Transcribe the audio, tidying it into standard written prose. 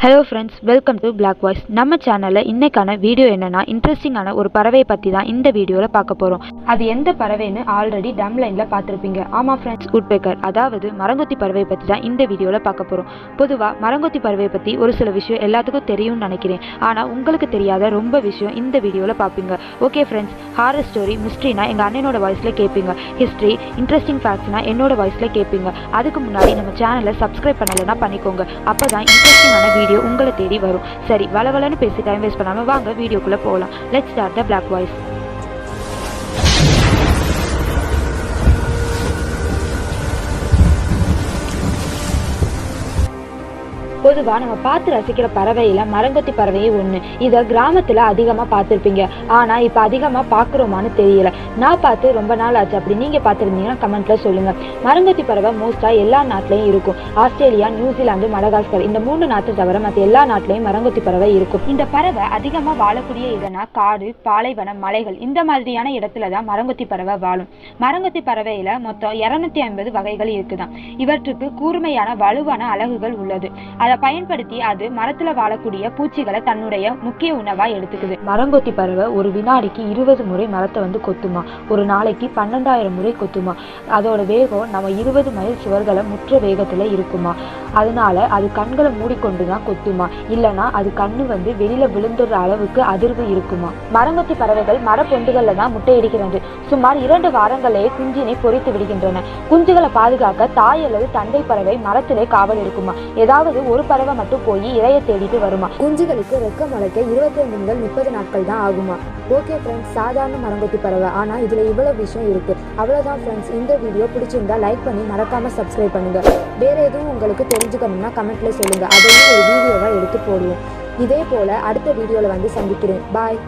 Hello friends, welcome to Black Voice. நம்ம சேனலில் இன்றைக்கான வீடியோ என்னென்னா, இன்ட்ரெஸ்டிங்கான ஒரு பறவையை பற்றி தான் இந்த வீடியோவில் பார்க்க போகிறோம். அது எந்த பறவைன்னு ஆல்ரெடி டம்லைனில் பார்த்துருப்பீங்க. ஆமாம் ஃப்ரெண்ட்ஸ், உட்பேக்கர், அதாவது மரங்கொத்தி பறவையை பற்றி தான் இந்த வீடியோவில் பார்க்க போகிறோம். பொதுவாக மரங்கொத்தி பறவையை பற்றி ஒரு சில விஷயம் எல்லாத்துக்கும் தெரியும்னு நினைக்கிறேன். ஆனால் உங்களுக்கு தெரியாத ரொம்ப விஷயம் இந்த வீடியோவில் பார்ப்பீங்க. ஓகே ஃப்ரெண்ட்ஸ், ஹாரர் ஸ்டோரி, மிஸ்ட்ரினா எங்கள் அண்ணனோட வாய்ஸில் கேட்பீங்க. ஹிஸ்ட்ரி, இன்ட்ரெஸ்டிங் ஃபேக்ட்ஸ்னா என்னோட வாய்ஸில் கேட்பீங்க. அதுக்கு முன்னாடி நம்ம சேனலை சப்ஸ்கிரைப் பண்ணலைன்னா பண்ணிக்கோங்க. அப்போ தான் இன்ட்ரெஸ்டிங்கான வீடியோ உங்களை தேடி வரும். சரி, வளவலன்னு பேசி டைம் வேஸ்ட் பண்ணாம வாங்க வீடியோக்குள்ள போகலாம். Let's start the Black Voice. பொதுவாக நம்ம பார்த்து ரசிக்கிற பறவையில மரங்கொத்தி பறவையே ஒன்று. இதை கிராமத்தில் அதிகமாக பார்த்துருப்பீங்க. ஆனால் இப்போ அதிகமாக பார்க்குறோமான்னு தெரியல. நான் பார்த்து ரொம்ப நாள் ஆச்சு. அப்படி நீங்கள் பார்த்துருந்தீங்கன்னா கமெண்ட்ல சொல்லுங்க. மரங்கொத்தி பறவை மோஸ்ட்டாக எல்லா நாட்டிலையும் இருக்கும். ஆஸ்திரேலியா, நியூசிலாந்து, மடகாஸ்கர் இந்த 3 நாட்டை தவிர மற்ற எல்லா நாட்டிலையும் மரங்கொத்தி பறவை இருக்கும். இந்த பறவை அதிகமாக வாழக்கூடிய இடம்னா காடு, பாலைவனம், மலைகள் இந்த மாதிரியான இடத்துல தான் மரங்கொத்தி பறவை வாழும். மரங்கொத்தி பறவையில மொத்தம் 250 வகைகள் இருக்குதான். இவற்றுக்கு கூர்மையான வலுவான அலகுகள் உள்ளது. அதை பயன்படுத்தி அது மரத்துல வாழக்கூடிய பூச்சிகளை தன்னுடைய முக்கிய உணவா எடுத்துக்குது. மரங்கொத்தி பறவை ஒரு வினாடிக்கு 20 முறை மரத்தை கொத்துமா. ஒரு நாளைக்கு 12,000 முறை கொத்துமா. அதோட வேகம் நம்ம 20 மைல் சுவர்களை முற்ற வேகத்துல இருக்குமா. அதனால அது கண்களை மூடிக்கொண்டுதான் கொத்துமா. இல்லைன்னா அது கண்ணு வெளியில விழுந்துடுற அளவுக்கு அதிர்வு இருக்குமா. மரங்கொத்தி பறவைகள் மரப்பொந்துகள்ல தான் முட்டையிடுகிறது. சுமார் 2 வாரங்களே குஞ்சினை பொறித்து விடுகின்றன. குஞ்சுகளை பாதுகாக்க தாய் அல்லது தந்தை பறவை மரத்திலே காவல் இருக்குமா. ஏதாவது ஒரு பறவை மட்டும் போய் இரைய தேடிட்டு வருமா. குஞ்சுகளுக்கு ரெக்க முளைக்க 25 முதல் 30 நாட்கள் தான் ஆகுமா. ஓகே ஃப்ரெண்ட்ஸ், சாதாரண மரங்கொத்தி பறவை, ஆனா இதுல இவ்வளவு விஷயம் இருக்கு. அவ்வளவுதான் ஃப்ரெண்ட்ஸ். இந்த வீடியோ பிடிச்சிருந்தா லைக் பண்ணி மறக்காம சப்ஸ்கிரைப் பண்ணுங்க. வேற எதுவும் உங்களுக்கு தெரிஞ்சுக்கணும்னா கமெண்ட்ல சொல்லுங்க. அதையும் ஒரு வீடியோவா எடுத்து போடுவோம். இதே போல அடுத்த வீடியோல சந்திக்கிறேன். பாய்.